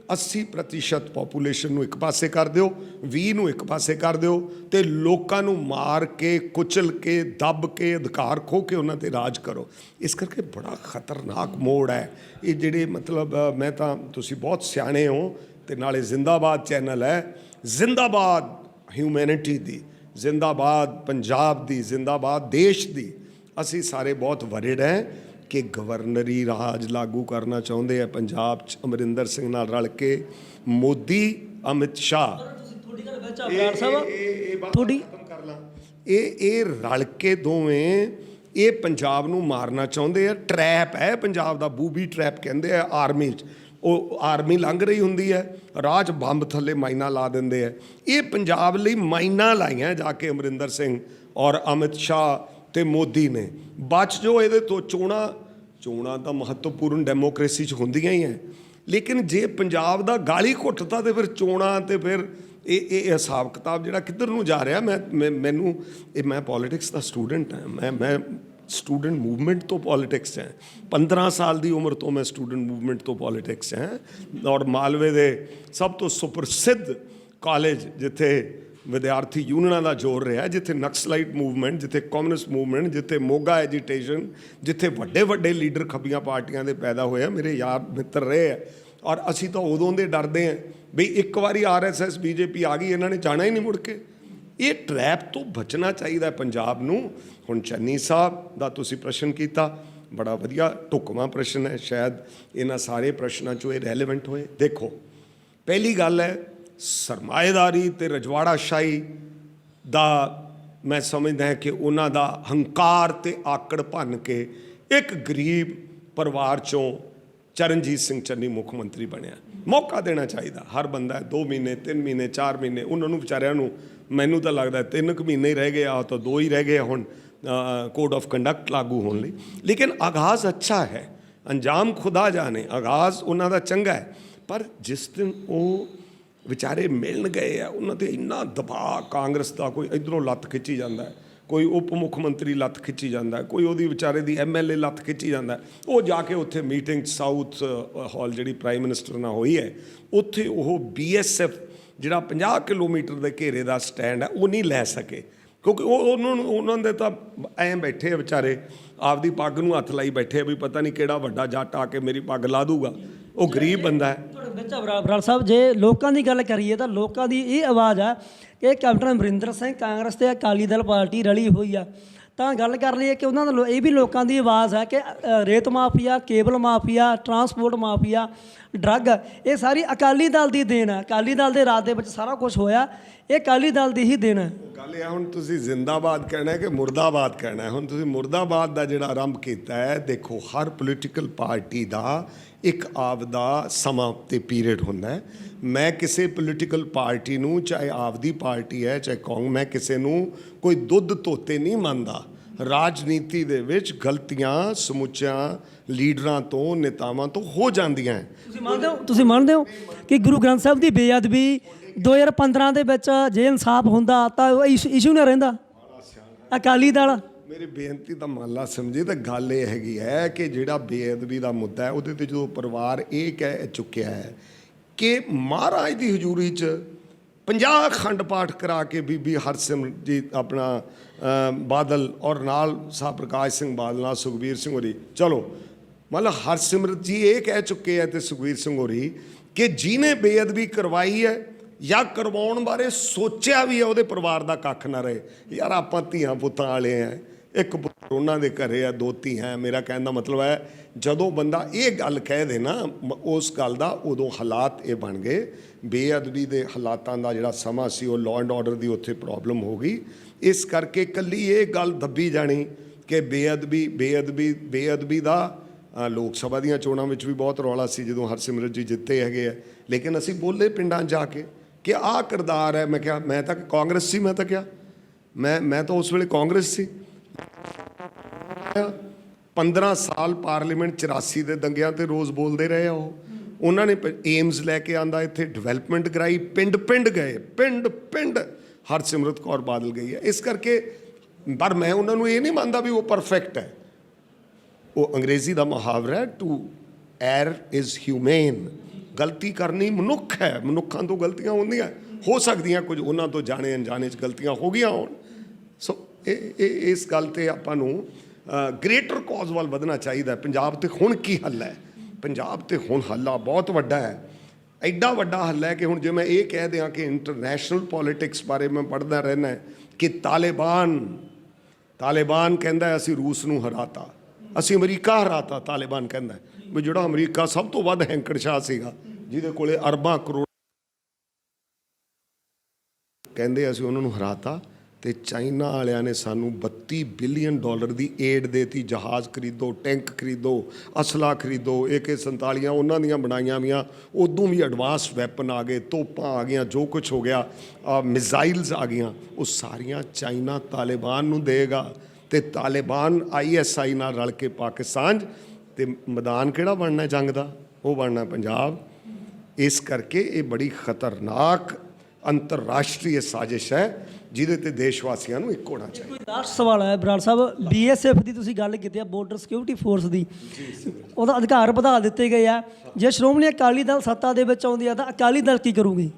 80% ਪੋਪੂਲੇਸ਼ਨ ਨੂੰ ਇੱਕ ਪਾਸੇ ਕਰ ਦਿਓ, 20 ਨੂੰ ਇੱਕ ਪਾਸੇ ਕਰ ਦਿਓ ਤੇ ਲੋਕਾਂ ਨੂੰ ਮਾਰ ਕੇ, ਕੁਚਲ ਕੇ, ਦੱਬ ਕੇ, ਅਧਿਕਾਰ ਖੋਹ ਕੇ ਉਹਨਾਂ 'ਤੇ ਰਾਜ ਕਰੋ। ਇਸ ਕਰਕੇ ਬੜਾ ਖਤਰਨਾਕ ਮੋੜ ਹੈ ਇਹ। ਜਿਹੜੇ ਮਤਲਬ ਮੈਂ ਤਾਂ, ਤੁਸੀਂ ਬਹੁਤ ਸਿਆਣੇ ਹੋ ਤੇ ਨਾਲੇ ਜ਼ਿੰਦਾਬਾਦ ਚੈਨਲ ਹੈ, ਜ਼ਿੰਦਾਬਾਦ ਹਿਊਮੈਨਿਟੀ ਦੀ, ਜ਼ਿੰਦਾਬਾਦ ਪੰਜਾਬ ਦੀ, ਜ਼ਿੰਦਾਬਾਦ ਦੇਸ਼ ਦੀ। ਅਸੀਂ ਸਾਰੇ ਬਹੁਤ ਵਰਿਡ ਹੈ ਕਿ ਗਵਰਨਰੀ ਰਾਜ ਲਾਗੂ ਕਰਨਾ ਚਾਹੁੰਦੇ ਆ ਪੰਜਾਬ 'ਚ ਅਮਰਿੰਦਰ ਸਿੰਘ ਨਾਲ ਰਲ ਕੇ ਮੋਦੀ, ਅਮਿਤ ਸ਼ਾਹ। ਤੁਹਾਡੀ ਗੱਲ ਵਿੱਚ ਅਬਰਾਰ ਸਾਹਿਬ, ਤੁਹਾਡੀ ਖਤਮ ਕਰ ਲਾਂ। ਇਹ ਰਲ ਕੇ ਦੋਵੇਂ ਇਹ ਪੰਜਾਬ ਨੂੰ ਮਾਰਨਾ ਚਾਹੁੰਦੇ ਆ। ਟਰੈਪ ਹੈ ਪੰਜਾਬ ਦਾ, ਬੂਬੀ ਟਰੈਪ ਕਹਿੰਦੇ ਆ ਆਰਮੀ 'ਚ। ਉਹ ਆਰਮੀ ਲੰਘ ਰਹੀ ਹੁੰਦੀ ਹੈ, ਰਾਹ 'ਚ ਬੰਬ ਥੱਲੇ ਮਾਈਨਾਂ ਲਾ ਦਿੰਦੇ ਆ। ਇਹ ਪੰਜਾਬ ਲਈ ਮਾਈਨਾਂ ਲਾਈਆਂ ਜਾ ਕੇ ਅਮਰਿੰਦਰ ਸਿੰਘ ਔਰ ਅਮਿਤ ਸ਼ਾਹ ਤੇ ਮੋਦੀ ਨੇ। ਬਚ ਜੋ ਇਹਦੇ ਤੋਂ। ਚੋਣਾਂ ਤਾਂ ਮਹੱਤਵਪੂਰਨ ਡੈਮੋਕ੍ਰੇਸੀ 'ਚ ਹੁੰਦੀਆਂ ਹੀ ਹੈ, ਲੇਕਿਨ ਜੇ ਪੰਜਾਬ ਦਾ ਗਾਲੀ ਘੁੱਟਦਾ ਤੇ ਫਿਰ ਚੋਣਾਂ ਤੇ ਫਿਰ ਇਹ ਹਿਸਾਬ ਕਿਤਾਬ ਜਿਹੜਾ ਕਿੱਧਰ ਨੂੰ ਜਾ ਰਿਹਾ। ਮੈਨੂੰ ਮੈਂ ਪੋਲੀਟਿਕਸ ਦਾ ਸਟੂਡੈਂਟ ਹਾਂ, ਮੈਂ ਸਟੂਡੈਂਟ ਮੂਵਮੈਂਟ ਤੋਂ ਪੋਲੀਟਿਕਸ ਹੈ। 15 ਸਾਲ ਦੀ ਉਮਰ ਤੋਂ ਮੈਂ ਸਟੂਡੈਂਟ ਮੂਵਮੈਂਟ ਤੋਂ ਪੋਲੀਟਿਕਸ ਹੈ। ਔਰ ਮਾਲਵੇ ਦੇ ਸਭ ਤੋਂ ਸੁਪਰਸਿੱਧ ਕਾਲਜ ਜਿੱਥੇ ਵਿਦਿਆਰਥੀ ਯੂਨੀਅਨਾਂ ਦਾ ਜ਼ੋਰ ਰਿਹਾ, ਜਿੱਥੇ ਨਕਸਲਾਈਟ ਮੂਵਮੈਂਟ, ਜਿੱਥੇ ਕਮਿਊਨਿਸਟ ਮੂਵਮੈਂਟ, ਜਿੱਥੇ ਮੋਗਾ ਐਜੀਟੇਸ਼ਨ, ਜਿੱਥੇ ਵੱਡੇ ਵੱਡੇ ਲੀਡਰ ਖੱਬੀਆਂ ਪਾਰਟੀਆਂ ਦੇ ਪੈਦਾ ਹੋਏ ਆ, ਮੇਰੇ ਯਾਰ ਮਿੱਤਰ ਰਹੇ ਆ। ਔਰ ਅਸੀਂ ਤਾਂ ਉਦੋਂ ਦੇ ਡਰਦੇ ਹਾਂ ਵੀ ਇੱਕ ਵਾਰੀ RSS BJP ਆ ਗਈ, ਇਹਨਾਂ ਨੇ ਜਾਣਾ ਹੀ ਨਹੀਂ ਮੁੜ ਕੇ। ਇਹ ਟਰੈਪ ਤੋਂ ਬਚਣਾ ਚਾਹੀਦਾ ਪੰਜਾਬ ਨੂੰ। ਹੁਣ ਚੰਨੀ ਸਾਹਿਬ ਦਾ ਤੁਸੀਂ ਪ੍ਰਸ਼ਨ ਕੀਤਾ, ਬੜਾ ਵਧੀਆ ਢੁਕਵਾਂ ਪ੍ਰਸ਼ਨ ਹੈ, ਸ਼ਾਇਦ ਇਹਨਾਂ ਸਾਰੇ ਪ੍ਰਸ਼ਨਾਂ 'ਚੋਂ ਇਹ ਰੈਲੇਵੈਂਟ ਹੋਏ। ਦੇਖੋ, ਪਹਿਲੀ ਗੱਲ ਹੈ ਸਰਮਾਏਦਾਰੀ ਤੇ ਰਜਵਾੜਾਸ਼ਾਹੀ ਦਾ ਮੈਂ ਸਮਝਦਾ ਹਾਂ ਕਿ ਉਹਨਾਂ ਦਾ ਹੰਕਾਰ ਤੇ ਆਕੜ ਭੰਨ ਕੇ ਇੱਕ ਗਰੀਬ ਪਰਿਵਾਰ 'ਚੋਂ ਚਰਨਜੀਤ ਸਿੰਘ ਚੰਨੀ ਮੁੱਖ ਮੰਤਰੀ ਬਣਿਆ। ਮੌਕਾ ਦੇਣਾ ਚਾਹੀਦਾ। ਹਰ ਬੰਦਾ 2 ਮਹੀਨੇ, 3 ਮਹੀਨੇ, 4 ਮਹੀਨੇ, ਉਹਨਾਂ ਨੂੰ ਵਿਚਾਰਿਆਂ ਨੂੰ, ਮੈਨੂੰ ਤਾਂ ਲੱਗਦਾ 3 ਕੁ ਮਹੀਨੇ ਹੀ ਰਹਿ ਗਏ ਆ, ਤਾਂ 2 ਹੀ ਰਹਿ ਗਏ ਹੁਣ ਕੋਡ ਆਫ ਕੰਡਕਟ ਲਾਗੂ ਹੋਣ ਲਈ। ਲੇਕਿਨ ਆਗਾਜ਼ ਅੱਛਾ ਹੈ, ਅੰਜਾਮ ਖੁਦਾ ਜਾਣੇ। ਆਗਾਜ਼ ਉਹਨਾਂ ਦਾ ਚੰਗਾ ਹੈ, ਪਰ ਜਿਸ ਦਿਨ ਉਹ ਵਿਚਾਰੇ ਮਿਲਣ ਗਏ ਆ, ਉਹਨਾਂ 'ਤੇ ਇੰਨਾ ਦਬਾਅ ਕਾਂਗਰਸ ਦਾ, ਕੋਈ ਇੱਧਰੋਂ ਲੱਤ ਖਿੱਚੀ ਜਾਂਦਾ, ਕੋਈ ਉਪ ਮੁੱਖ ਮੰਤਰੀ ਲੱਤ ਖਿੱਚੀ ਜਾਂਦਾ, ਕੋਈ ਉਹਦੀ ਵਿਚਾਰੇ ਦੀ MLA ਲੱਤ ਖਿੱਚੀ ਜਾਂਦਾ। ਉਹ ਜਾ ਕੇ ਉੱਥੇ ਮੀਟਿੰਗ ਸਾਊਥ ਹਾਲ ਜਿਹੜੀ ਪ੍ਰਾਈਮ ਮਿਨਿਸਟਰ ਨਾਲ ਹੋਈ ਹੈ, ਉੱਥੇ ਉਹ BSF ਜਿਹੜਾ 50 ਕਿਲੋਮੀਟਰ ਦੇ ਘੇਰੇ ਦਾ ਸਟੈਂਡ ਹੈ ਉਹ ਨਹੀਂ ਲੈ ਸਕੇ, ਕਿਉਂਕਿ ਉਹਨਾਂ ਦੇ ਤਾਂ ਐਂ ਬੈਠੇ ਆ ਵਿਚਾਰੇ, ਆਪਦੀ ਪੱਗ ਨੂੰ ਹੱਥ ਲਾਈ ਬੈਠੇ ਵੀ ਪਤਾ ਨਹੀਂ ਕਿਹੜਾ ਵੱਡਾ ਜੱਟ ਆ ਕੇ ਮੇਰੀ ਪੱਗ ਲਾ ਦੂਗਾ। ਉਹ ਗਰੀਬ ਬੰਦਾ ਹੈ। ਤੁਹਾਡੇ ਵਿੱਚ ਅਬਰਾਰ ਸਾਹਿਬ, ਜੇ ਲੋਕਾਂ ਦੀ ਗੱਲ ਕਰੀਏ ਤਾਂ ਲੋਕਾਂ ਦੀ ਇਹ ਆਵਾਜ਼ ਆ ਕਿ ਕੈਪਟਨ ਅਮਰਿੰਦਰ ਸਿੰਘ, ਕਾਂਗਰਸ ਤੇ ਅਕਾਲੀ ਦਲ ਪਾਰਟੀ ਰਲੀ ਹੋਈ ਆ। ਤਾਂ ਗੱਲ ਕਰ ਲਈਏ ਕਿ ਉਹਨਾਂ ਦਾ ਇਹ ਵੀ ਲੋਕਾਂ ਦੀ ਆਵਾਜ਼ ਹੈ ਕਿ ਰੇਤ mafia, cable mafia, transport mafia, drug, ਇਹ ਸਾਰੀ ਅਕਾਲੀ ਦਲ ਦੀ ਦੇਣ ਹੈ। ਅਕਾਲੀ ਦਲ ਦੇ ਰਾਜ ਦੇ ਵਿੱਚ ਸਾਰਾ ਕੁਝ ਹੋਇਆ, ਇਹ ਅਕਾਲੀ ਦਲ ਦੀ ਹੀ ਦੇਣ ਹੈ। ਗੱਲ ਇਹ ਹੁਣ ਤੁਸੀਂ ਜ਼ਿੰਦਾਬਾਦ ਕਹਿਣਾ ਹੈ ਕਿ ਮੁਰਦਾਬਾਦ ਕਹਿਣਾ ਹੈ? ਹੁਣ ਤੁਸੀਂ ਮੁਰਦਾਬਾਦ ਦਾ ਜਿਹੜਾ ਆਰੰਭ ਕੀਤਾ ਹੈ, ਦੇਖੋ ਹਰ ਪੋਲੀਟੀਕਲ ਪਾਰਟੀ ਦਾ ਇੱਕ ਆਪਦਾ ਸਮਾਂ ਤੇ ਪੀਰੀਅਡ ਹੁੰਦਾ ਹੈ। ਮੈਂ ਕਿਸੇ ਪੋਲੀਟੀਕਲ ਪਾਰਟੀ ਨੂੰ, ਚਾਹੇ ਆਪਦੀ ਪਾਰਟੀ ਹੈ ਚਾਹੇ ਮੈਂ ਕਿਸੇ ਨੂੰ ਕੋਈ ਦੁੱਧ ਧੋਤੇ ਨਹੀਂ ਮੰਨਦਾ। ਰਾਜਨੀਤੀ ਦੇ ਵਿੱਚ ਗਲਤੀਆਂ ਸਮੁੱਚਿਆਂ ਲੀਡਰਾਂ ਤੋਂ, ਨੇਤਾਵਾਂ ਤੋਂ ਹੋ ਜਾਂਦੀਆਂ ਹੈ। ਤੁਸੀਂ ਮੰਨਦੇ ਹੋ ਕਿ ਗੁਰੂ ਗ੍ਰੰਥ ਸਾਹਿਬ ਦੀ ਬੇਅਦਬੀ 2015 ਦੇ ਵਿੱਚ ਜੇ ਇਨਸਾਫ ਹੁੰਦਾ ਤਾਂ ਉਹ ਇਸ਼ੂ ਨਾ ਰਹਿੰਦਾ ਅਕਾਲੀ ਦਲ। ਮੇਰੀ ਬੇਨਤੀ ਤਾਂ ਮੰਨ ਲਾ ਸਮਝੇ ਤਾਂ ਗੱਲ ਇਹ ਹੈਗੀ ਹੈ ਕਿ ਜਿਹੜਾ ਬੇਅਦਬੀ ਦਾ ਮੁੱਦਾ ਹੈ ਉਹਦੇ ਤੇ ਜਦੋਂ ਪਰਿਵਾਰ ਇਹ ਕਹਿ ਚੁੱਕਿਆ ਹੈ ਕਿ ਮਹਾਰਾਜ ਦੀ ਹਜ਼ੂਰੀ 'ਚ 50 ਅਖੰਡ ਪਾਠ ਕਰਾ ਕੇ ਬੀਬੀ ਹਰਸਿਮਰਤ ਆਪਣਾ ਬਾਦਲ ਔਰ ਨਾਲ ਸਾਹਿਬ ਪ੍ਰਕਾਸ਼ ਸਿੰਘ ਬਾਦਲ ਨਾਲ ਸੁਖਬੀਰ ਸਿੰਘ ਹੋਰੀ, ਚਲੋ ਮਤਲਬ ਹਰਸਿਮਰਤ ਜੀ ਇਹ ਕਹਿ ਚੁੱਕੇ ਹੈ ਤੇ ਸੁਖਬੀਰ ਸਿੰਘ ਹੋਰੀ ਕਿ ਜਿਹਨੇ ਬੇਅਦਬੀ ਕਰਵਾਈ ਹੈ ਜਾਂ ਕਰਵਾਉਣ ਬਾਰੇ ਸੋਚਿਆ ਵੀ ਹੈ ਉਹਦੇ ਪਰਿਵਾਰ ਦਾ ਕੱਖ ਨਾ ਰਹੇ। ਯਾਰ ਆਪਾਂ ਧੀਆਂ ਪੁੱਤਾਂ ਵਾਲੇ ਆ, ਇੱਕ ਪੁੱਤਰ ਉਹਨਾਂ ਦੇ ਘਰੇ ਆ, 2 ਧੀਆਂ। ਮੇਰਾ ਕਹਿਣ ਦਾ ਮਤਲਬ ਹੈ ਜਦੋਂ ਬੰਦਾ ਇਹ ਗੱਲ ਕਹਿ ਦੇ ਨਾ ਉਸ ਗੱਲ ਦਾ ਉਦੋਂ ਹਾਲਾਤ ਇਹ ਬਣ ਗਏ। ਬੇਅਦਬੀ ਦੇ ਹਾਲਾਤਾਂ ਦਾ ਜਿਹੜਾ ਸਮਾਂ ਸੀ ਉਹ ਲਾਅ ਐਂਡ ਆਰਡਰ ਦੀ ਉੱਥੇ ਪ੍ਰੋਬਲਮ ਹੋ ਗਈ। ਇਸ ਕਰਕੇ ਇਕੱਲੀ ਇਹ ਗੱਲ ਦੱਬੀ ਜਾਣੀ ਕਿ ਬੇਅਦਬੀ ਦਾ ਲੋਕ ਸਭਾ ਦੀਆਂ ਚੋਣਾਂ ਵਿੱਚ ਵੀ ਬਹੁਤ ਰੌਲਾ ਸੀ ਜਦੋਂ ਹਰਸਿਮਰਤ ਜੀ ਜਿੱਤੇ ਹੈਗੇ ਆ, ਲੇਕਿਨ ਅਸੀਂ ਬੋਲੇ ਪਿੰਡਾਂ ਜਾ ਕੇ ਕਿ ਆਹ ਕਿਰਦਾਰ ਹੈ। ਮੈਂ ਕਿਹਾ ਮੈਂ ਤਾਂ ਕਾਂਗਰਸ ਸੀ, ਮੈਂ ਤਾਂ ਕਿਹਾ ਮੈਂ ਤਾਂ ਉਸ ਵੇਲੇ ਕਾਂਗਰਸ ਸੀ। 15 ਸਾਲ ਪਾਰਲੀਮੈਂਟ 84 ਦੇ ਦੰਗਿਆਂ ਤੇ ਰੋਜ਼ ਬੋਲਦੇ ਰਹੇ ਆ ਉਹਨਾਂ ਨੇ ਏਮਸ ਲੈ ਕੇ ਆਂਦਾ, ਇੱਥੇ ਡਿਵੈਲਪਮੈਂਟ ਕਰਾਈ, ਪਿੰਡ ਗਏ, ਪਿੰਡ ਹਰਸਿਮਰਤ ਕੌਰ ਬਾਦਲ ਗਈ ਹੈ। ਇਸ ਕਰਕੇ ਪਰ ਮੈਂ ਉਹਨਾਂ ਨੂੰ ਇਹ ਨਹੀਂ ਮੰਨਦਾ ਵੀ ਉਹ ਪਰਫੈਕਟ ਹੈ। ਉਹ ਅੰਗਰੇਜ਼ੀ ਦਾ ਮੁਹਾਵਰਾ ਹੈ ਟੂ ਐਰ ਇਜ਼ ਹਿਊਮੇਨ। ਗਲਤੀ ਕਰਨੀ ਮਨੁੱਖ ਹੈ, ਮਨੁੱਖਾਂ ਤੋਂ ਗਲਤੀਆਂ ਹੁੰਦੀਆਂ ਹੋ ਸਕਦੀਆਂ, ਕੁਝ ਉਹਨਾਂ ਤੋਂ ਜਾਣੇ ਅਣਜਾਣੇ 'ਚ ਗਲਤੀਆਂ ਹੋ ਗਈਆਂ ਹੋਣ। ਸੋ ਇਸ ਗੱਲ 'ਤੇ ਆਪਾਂ ਨੂੰ ਗ੍ਰੇਟਰ ਕਾਜ਼ ਵੱਲ ਵਧਣਾ ਚਾਹੀਦਾ। ਪੰਜਾਬ 'ਤੇ ਹੁਣ ਕੀ ਹੱਲ ਹੈ? ਪੰਜਾਬ 'ਤੇ ਹੁਣ ਹੱਲਾ ਬਹੁਤ ਵੱਡਾ ਹੈ, ਐਡਾ ਵੱਡਾ ਹੱਲ ਹੈ ਕਿ ਹੁਣ ਜੇ ਮੈਂ ਇਹ ਕਹਿ ਦਿਆਂ ਕਿ ਇੰਟਰਨੈਸ਼ਨਲ ਪੋਲੀਟਿਕਸ ਬਾਰੇ ਮੈਂ ਪੜ੍ਹਦਾ ਰਹਿੰਦਾ ਕਿ ਤਾਲਿਬਾਨ ਕਹਿੰਦਾ ਅਸੀਂ ਰੂਸ ਨੂੰ ਹਰਾਤਾ, ਅਸੀਂ ਅਮਰੀਕਾ ਹਰਾਤਾ। ਤਾਲਿਬਾਨ ਕਹਿੰਦਾ ਵੀ ਜਿਹੜਾ ਅਮਰੀਕਾ ਸਭ ਤੋਂ ਵੱਧ ਹੈਂਕੜਸ਼ਾਹ ਸੀਗਾ, ਜਿਹਦੇ ਕੋਲੇ ਅਰਬਾਂ ਕਰੋੜ, ਕਹਿੰਦੇ ਅਸੀਂ ਉਹਨਾਂ ਨੂੰ ਹਰਾਤਾ। ਤੇ ਚਾਈਨਾ ਵਾਲਿਆਂ ਨੇ ਸਾਨੂੰ $32 ਬਿਲੀਅਨ ਦੀ ਏਡ ਦੇਤੀ। ਜਹਾਜ਼ ਖਰੀਦੋ, ਟੈਂਕ ਖਰੀਦੋ, ਅਸਲਾ ਖਰੀਦੋ, AK-47 ਉਹਨਾਂ ਦੀਆਂ ਬਣਾਈਆਂ ਵੀਆਂ, ਉਦੋਂ ਵੀ ਐਡਵਾਂਸ ਵੈਪਨ ਆ ਗਏ, ਤੋਪਾਂ ਆ ਗਈਆਂ, ਜੋ ਕੁਛ ਹੋ ਗਿਆ, ਮਿਜ਼ਾਈਲਸ ਆ ਗਈਆਂ, ਉਹ ਸਾਰੀਆਂ ਚਾਈਨਾ ਤਾਲਿਬਾਨ ਨੂੰ ਦੇਗਾ। ਤੇ ਤਾਲਿਬਾਨ ISI ਨਾਲ ਰਲ ਕੇ ਪਾਕਿਸਤਾਨ, ਤੇ ਮੈਦਾਨ ਕਿਹੜਾ ਬਣਨਾ ਜੰਗ ਦਾ? ਉਹ ਬਣਨਾ ਪੰਜਾਬ। ਇਸ ਕਰਕੇ ਇਹ ਬੜੀ ਖਤਰਨਾਕ ਅੰਤਰਰਾਸ਼ਟਰੀ ਸਾਜ਼ਿਸ਼ ਹੈ ਜਿਹਦੇ ਤੇ ਦੇਸ਼ ਵਾਸੀਆਂ ਨੂੰ ਇੱਕ ਹੋਣਾ ਚਾਹੀਦਾ। ਕੋਈ ਲਾਸਟ ਸਵਾਲ ਹੈ ਬਰਾੜ ਸਾਹਿਬ, BSF ਦੀ ਤੁਸੀਂ ਗੱਲ ਕੀਤੀ ਆ, ਬਾਰਡਰ ਸਿਕਿਉਰਿਟੀ ਫੋਰਸ ਦੀ, ਉਹਦਾ ਅਧਿਕਾਰ ਵਧਾ ਦਿੱਤੇ ਗਏ ਆ। ਜੇ ਸ਼੍ਰੋਮਣੀ ਅਕਾਲੀ ਦਲ ਸੱਤਾ ਦੇ ਵਿੱਚ ਆਉਂਦੀ ਆ ਤਾਂ ਅਕਾਲੀ ਦਲ ਕੀ ਕਰੂਗੀ?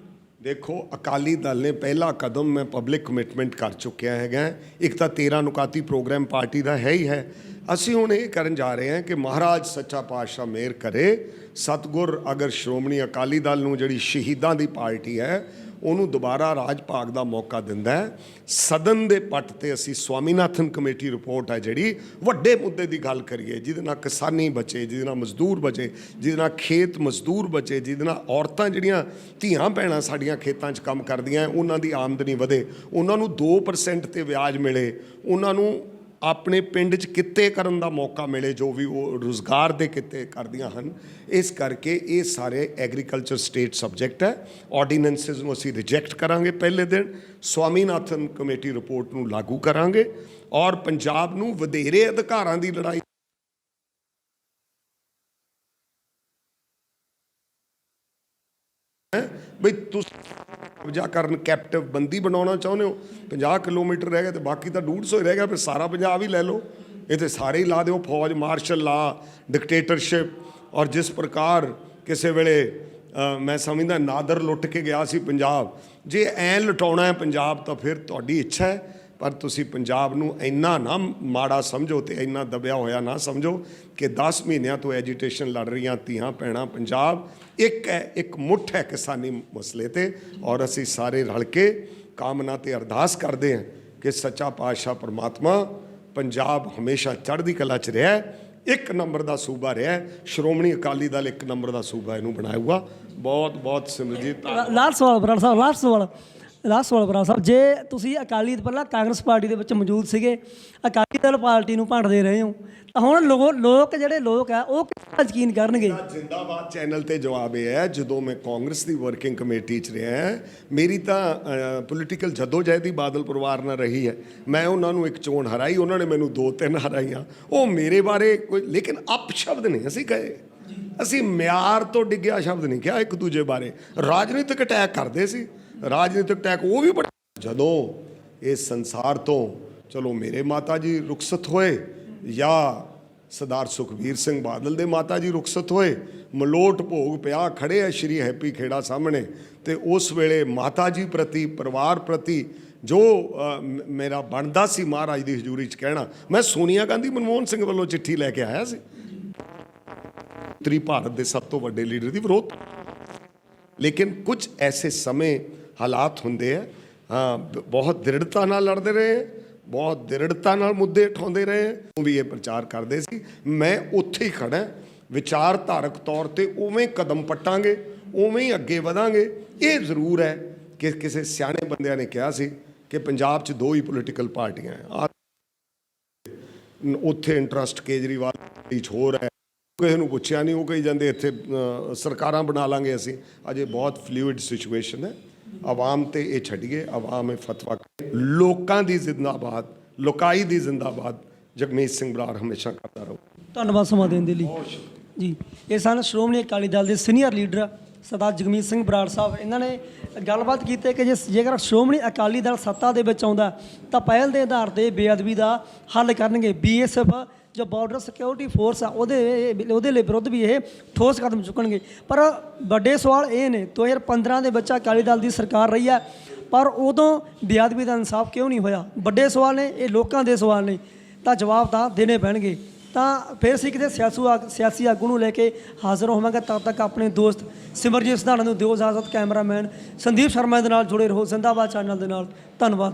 ਦੇਖੋ, ਅਕਾਲੀ ਦਲ ਨੇ ਪਹਿਲਾ ਕਦਮ ਮੈਂ ਪਬਲਿਕ ਕਮਿਟਮੈਂਟ ਕਰ ਚੁੱਕਿਆ ਹੈਗਾ। ਇੱਕ ਤਾਂ 13 ਨੁਕਾਤੀ ਪ੍ਰੋਗਰਾਮ ਪਾਰਟੀ ਦਾ ਹੈ ਹੀ ਹੈ। ਅਸੀਂ ਹੁਣ ਇਹ ਕਰਨ ਜਾ ਰਹੇ ਹਾਂ ਕਿ ਮਹਾਰਾਜ ਸੱਚਾ ਪਾਤਸ਼ਾਹ ਮਿਹਰ ਕਰੇ, ਸਤਿਗੁਰ ਅਗਰ ਸ਼੍ਰੋਮਣੀ ਅਕਾਲੀ ਦਲ ਨੂੰ ਜਿਹੜੀ ਸ਼ਹੀਦਾਂ ਦੀ ਪਾਰਟੀ ਹੈ ਉਹਨੂੰ ਦੁਬਾਰਾ ਰਾਜ ਭਾਗ ਦਾ ਮੌਕਾ ਦਿੰਦਾ ਹੈ, ਸਦਨ ਦੇ ਪੱਟ 'ਤੇ ਅਸੀਂ ਸਵਾਮੀਨਾਥਨ ਕਮੇਟੀ ਰਿਪੋਰਟ ਹੈ ਜਿਹੜੀ ਵੱਡੇ ਮੁੱਦੇ ਦੀ ਗੱਲ ਕਰੀਏ, ਜਿਹਦੇ ਨਾਲ ਕਿਸਾਨੀ ਬਚੇ, ਜਿਹਦੇ ਨਾਲ ਮਜ਼ਦੂਰ ਬਚੇ, ਜਿਹਦੇ ਨਾਲ ਖੇਤ ਮਜ਼ਦੂਰ ਬਚੇ, ਜਿਹਦੇ ਨਾਲ ਔਰਤਾਂ ਜਿਹੜੀਆਂ ਧੀਆਂ ਭੈਣਾਂ ਸਾਡੀਆਂ ਖੇਤਾਂ 'ਚ ਕੰਮ ਕਰਦੀਆਂ ਉਹਨਾਂ ਦੀ ਆਮਦਨੀ ਵਧੇ, ਉਹਨਾਂ ਨੂੰ 2% 'ਤੇ ਵਿਆਜ ਮਿਲੇ, ਉਹਨਾਂ ਨੂੰ ਆਪਣੇ ਪਿੰਡ 'ਚ ਕਿੱਤੇ ਕਰਨ ਦਾ ਮੌਕਾ ਮਿਲੇ ਜੋ ਵੀ ਉਹ ਰੁਜ਼ਗਾਰ ਦੇ ਕਿੱਤੇ ਕਰਦੀਆਂ ਹਨ। ਇਸ ਕਰਕੇ ਇਹ ਸਾਰੇ ਐਗਰੀਕਲਚਰ ਸਟੇਟ ਸਬਜੈਕਟ ਹੈ। ਆਰਡੀਨੈਂਸਿਸ ਨੂੰ ਅਸੀਂ ਰਿਜੈਕਟ ਕਰਾਂਗੇ ਪਹਿਲੇ ਦਿਨ, ਸਵਾਮੀਨਾਥਨ ਕਮੇਟੀ ਰਿਪੋਰਟ ਨੂੰ ਲਾਗੂ ਕਰਾਂਗੇ ਔਰ ਪੰਜਾਬ ਨੂੰ ਵਧੇਰੇ ਅਧਿਕਾਰਾਂ ਦੀ ਲੜਾਈ ਬਈ ਤੁਸੀਂ ਕਬਜ਼ਾ ਕਰਨ, ਕੈਪਟਿਵ ਬੰਦੀ ਬਣਾਉਣਾ ਚਾਹੁੰਦੇ ਹੋ। 50 ਕਿਲੋਮੀਟਰ ਰਹਿ ਗਿਆ ਤੇ ਬਾਕੀ ਤਾਂ 150 ਹੀ ਰਹਿ ਗਿਆ, ਫਿਰ ਸਾਰਾ ਪੰਜਾਬ ਹੀ ਲੈ ਲਓ, ਇੱਥੇ ਸਾਰੇ ਹੀ ਲਾ ਦਿਓ ਫੌਜ, ਮਾਰਸ਼ਲ ਲਾ, ਡਿਕਟੇਟਰਸ਼ਿਪ। ਔਰ ਜਿਸ ਪ੍ਰਕਾਰ ਕਿਸੇ ਵੇਲੇ ਮੈਂ ਸਮਝਦਾ ਨਾਦਰ ਲੁੱਟ ਕੇ ਗਿਆ ਸੀ ਪੰਜਾਬ, ਜੇ ਐਂ ਲੁਟਾਉਣਾ ਹੈ ਪੰਜਾਬ ਤਾਂ ਫਿਰ ਤੁਹਾਡੀ ਇੱਛਾ ਹੈ, ਪਰ ਤੁਸੀਂ ਪੰਜਾਬ ਨੂੰ ਇੰਨਾ ਨਾ ਮਾੜਾ ਸਮਝੋ ਤੇ ਇੰਨਾ ਦਬਿਆ ਹੋਇਆ ਨਾ ਸਮਝੋ ਕਿ 10 ਮਹੀਨਿਆਂ ਤੋਂ ਐਜੀਟੇਸ਼ਨ ਲੜ ਰਹੀਆਂ ਧੀਆਂ ਭੈਣਾਂ ਪੰਜਾਬ ਇੱਕ ਹੈ, ਇੱਕ ਮੁੱਠ ਹੈ ਕਿਸਾਨੀ ਮਸਲੇ 'ਤੇ। ਔਰ ਅਸੀਂ ਸਾਰੇ ਰਲ ਕੇ ਕਾਮਨਾ ਤੇ ਅਰਦਾਸ ਕਰਦੇ ਹਾਂ ਕਿ ਸੱਚਾ ਪਾਤਸ਼ਾਹ ਪਰਮਾਤਮਾ ਪੰਜਾਬ ਹਮੇਸ਼ਾ ਚੜ੍ਹਦੀ ਕਲਾ 'ਚ ਰਿਹਾ, 1 ਨੰਬਰ ਦਾ ਸੂਬਾ ਰਿਹਾ, ਸ਼੍ਰੋਮਣੀ ਅਕਾਲੀ ਦਲ 1 ਨੰਬਰ ਦਾ ਸੂਬਾ ਇਹਨੂੰ ਬਣਾਊਗਾ। ਬਹੁਤ ਬਹੁਤ ਸਿਮਰਜੀਤ। ਲਾਸਟ ਸਵਾਲ ਬਰਾੜ ਸਾਹਿਬ, ਲਾਸਟ ਸਵਾਲ ਬਰਾੜ ਸਾਹਿਬ, ਜੇ ਤੁਸੀਂ ਅਕਾਲੀ ਪਹਿਲਾਂ ਕਾਂਗਰਸ ਪਾਰਟੀ ਦੇ ਵਿੱਚ ਮੌਜੂਦ ਸੀਗੇ, ਅਕਾਲੀ ਦਲ ਪਾਰਟੀ ਨੂੰ ਭੰਡਦੇ ਰਹੇ ਹੋ, ਤਾਂ ਹੁਣ ਲੋਕ ਜਿਹੜੇ ਲੋਕ ਆ ਉਹ ਕਿੰਨਾ ਯਕੀਨ ਕਰਨਗੇ? ਜ਼ਿੰਦਾਬਾਦ ਚੈਨਲ ਤੇ ਜਵਾਬ ਇਹ ਹੈ, ਜਦੋਂ ਮੈਂ ਕਾਂਗਰਸ ਦੀ ਵਰਕਿੰਗ ਕਮੇਟੀ 'ਚ ਰਿਹਾ, ਮੇਰੀ ਤਾਂ ਪੋਲੀਟੀਕਲ ਜਦੋਜਹਿਦ ਹੀ ਬਾਦਲ ਪਰਿਵਾਰ ਨਾਲ ਰਹੀ ਹੈ। ਮੈਂ ਉਹਨਾਂ ਨੂੰ ਇੱਕ ਚੋਣ ਹਰਾਈ, ਉਹਨਾਂ ਨੇ ਮੈਨੂੰ 2-3 ਹਰਾਈਆਂ। ਉਹ ਮੇਰੇ ਬਾਰੇ ਕੋਈ, ਲੇਕਿਨ ਅਪਸ਼ਬਦ ਨਹੀਂ ਅਸੀਂ ਕਹੇ, ਅਸੀਂ ਮਿਆਰ ਤੋਂ ਡਿੱਗਿਆ ਸ਼ਬਦ ਨਹੀਂ ਕਿਹਾ ਇੱਕ ਦੂਜੇ ਬਾਰੇ। ਰਾਜਨੀਤਿਕ ਅਟੈਕ ਕਰਦੇ ਸੀ, ਰਾਜਨੀਤਿਕ ਟੈਗ ਉਹ ਵੀ ਬੜਾ। ਜਦੋਂ ਇਸ ਸੰਸਾਰ ਤੋਂ ਚਲੋ ਮੇਰੇ ਮਾਤਾ ਜੀ ਰੁਖਸਤ ਹੋਏ ਜਾਂ ਸਰਦਾਰ ਸੁਖਬੀਰ ਸਿੰਘ ਬਾਦਲ ਦੇ ਮਾਤਾ ਜੀ ਰੁਖਸਤ ਹੋਏ, ਮਲੋਟ ਭੋਗ ਪਿਆ, ਖੜੇ ਆ ਸ਼੍ਰੀ ਹੈਪੀ ਖੇੜਾ ਸਾਹਮਣੇ, ਤੇ ਉਸ ਵੇਲੇ ਮਾਤਾ ਜੀ ਪ੍ਰਤੀ, ਪਰਿਵਾਰ ਪ੍ਰਤੀ ਜੋ ਮੇਰਾ ਬਣਦਾ ਸੀ ਮਹਾਰਾਜ ਦੀ ਹਜ਼ੂਰੀ 'ਚ ਕਹਿਣਾ, ਮੈਂ ਸੋਨੀਆ ਗਾਂਧੀ ਮਨਮੋਹਨ ਸਿੰਘ ਵੱਲੋਂ ਚਿੱਠੀ ਲੈ ਕੇ ਆਇਆ ਸੀ, ਉੱਤਰੀ ਭਾਰਤ ਦੇ ਸਭ ਤੋਂ ਵੱਡੇ ਲੀਡਰ ਦੀ ਵਿਰੋਧ। ਲੇਕਿਨ ਕੁਝ ਐਸੇ ਸਮੇਂ ਹਾਲਾਤ ਹੁੰਦੇ ਆ, ਬਹੁਤ ਦ੍ਰਿੜਤਾ ਨਾਲ ਲੜਦੇ ਰਹੇ, ਬਹੁਤ ਦ੍ਰਿੜਤਾ ਨਾਲ ਮੁੱਦੇ ਉਠਾਉਂਦੇ ਰਹੇ, ਉਹ ਵੀ ਇਹ ਪ੍ਰਚਾਰ ਕਰਦੇ ਸੀ। ਮੈਂ ਉੱਥੇ ਹੀ ਖੜਾ, ਵਿਚਾਰਧਾਰਕ ਤੌਰ ਤੇ ਉਵੇਂ ਕਦਮ ਪੱਟਾਂਗੇ, ਉਵੇਂ ਹੀ ਅੱਗੇ ਵਧਾਂਗੇ। ਇਹ ਜ਼ਰੂਰ ਹੈ ਕਿ ਕਿਸੇ ਸਿਆਣੇ ਬੰਦਿਆਂ ਨੇ ਕਿਹਾ ਸੀ ਕਿ ਪੰਜਾਬ 'ਚ ਦੋ ਹੀ ਪੋਲੀਟੀਕਲ ਪਾਰਟੀਆਂ ਹੈ, ਉੱਥੇ ਇੰਟਰਸਟ ਕੇਜਰੀਵਾਲ ਵਿੱਚ ਹੋਰ ਹੈ, ਕਿਸੇ ਨੂੰ ਪੁੱਛਿਆ ਨਹੀਂ, ਉਹ ਕਹੀ ਜਾਂਦੇ ਇੱਥੇ ਸਰਕਾਰਾਂ ਬਣਾ ਲਾਂਗੇ ਅਸੀਂ। ਅਜੇ ਬਹੁਤ ਫਲੂਇਡ ਸਿਚੁਏਸ਼ਨ ਹੈ, ਆਵਾਮ ਤੇ ਇਹ ਛੱਡੀਏ, ਆਵਾਮ ਇਹ ਫਤਵਾ। ਲੋਕਾਂ ਦੀ ਜ਼ਿੰਦਾਬਾਦ, ਲੋਕਾਈ ਦੀ ਜ਼ਿੰਦਾਬਾਦ। ਜਗਮੀਤ ਸਿੰਘ ਬਰਾੜ ਹਮੇਸ਼ਾ ਕਰਦਾ ਰਹੋ। ਧੰਨਵਾਦ ਸਮਾਂ ਦੇਣ ਦੇ ਲਈ ਜੀ। ਇਹ ਸਨ ਸ਼੍ਰੋਮਣੀ ਅਕਾਲੀ ਦਲ ਦੇ ਸੀਨੀਅਰ ਲੀਡਰ ਸਰਦਾਰ ਜਗਮੀਤ ਸਿੰਘ ਬਰਾੜ ਸਾਹਿਬ। ਇਹਨਾਂ ਨੇ ਗੱਲਬਾਤ ਕੀਤੀ ਕਿ ਜੇਕਰ ਸ਼੍ਰੋਮਣੀ ਅਕਾਲੀ ਦਲ ਸੱਤਾ ਦੇ ਵਿੱਚ ਆਉਂਦਾ ਤਾਂ ਪਹਿਲ ਦੇ ਆਧਾਰ 'ਤੇ ਬੇਅਦਬੀ ਦਾ ਹੱਲ ਕਰਨਗੇ। BSF ਜੋ ਬਾਰਡਰ ਸਿਕਿਉਰਿਟੀ ਫੋਰਸ ਆ ਉਹਦੇ ਲਈ ਵਿਰੁੱਧ ਵੀ ਇਹ ਠੋਸ ਕਦਮ ਚੁੱਕਣਗੇ। ਪਰ ਵੱਡੇ ਸਵਾਲ ਇਹ ਨੇ, 2015 ਦੇ ਵਿੱਚ ਅਕਾਲੀ ਦਲ ਦੀ ਸਰਕਾਰ ਰਹੀ ਹੈ, ਪਰ ਉਦੋਂ ਬੇਅਦਬੀ ਦਾ ਇਨਸਾਫ ਕਿਉਂ ਨਹੀਂ ਹੋਇਆ? ਵੱਡੇ ਸਵਾਲ ਨੇ, ਇਹ ਲੋਕਾਂ ਦੇ ਸਵਾਲ ਨੇ, ਤਾਂ ਜਵਾਬ ਤਾਂ ਦੇਣੇ ਪੈਣਗੇ। ਤਾਂ ਫਿਰ ਅਸੀਂ ਕਿਸੇ ਸਿਆਸੀ ਆਗੂ ਨੂੰ ਲੈ ਕੇ ਹਾਜ਼ਰ ਹੋਵਾਂਗੇ। ਤਦ ਤੱਕ ਆਪਣੇ ਦੋਸਤ ਸਿਮਰਜੀਤ ਸਧਾਣਾ ਨੂੰ ਦਿਓ ਇਜਾਜ਼ਤ। ਕੈਮਰਾਮੈਨ ਸੰਦੀਪ ਸ਼ਰਮਾ ਦੇ ਨਾਲ ਜੁੜੇ ਰਹੋ ਜ਼ਿੰਦਾਬਾਦ ਚੈਨਲ ਦੇ ਨਾਲ। ਧੰਨਵਾਦ।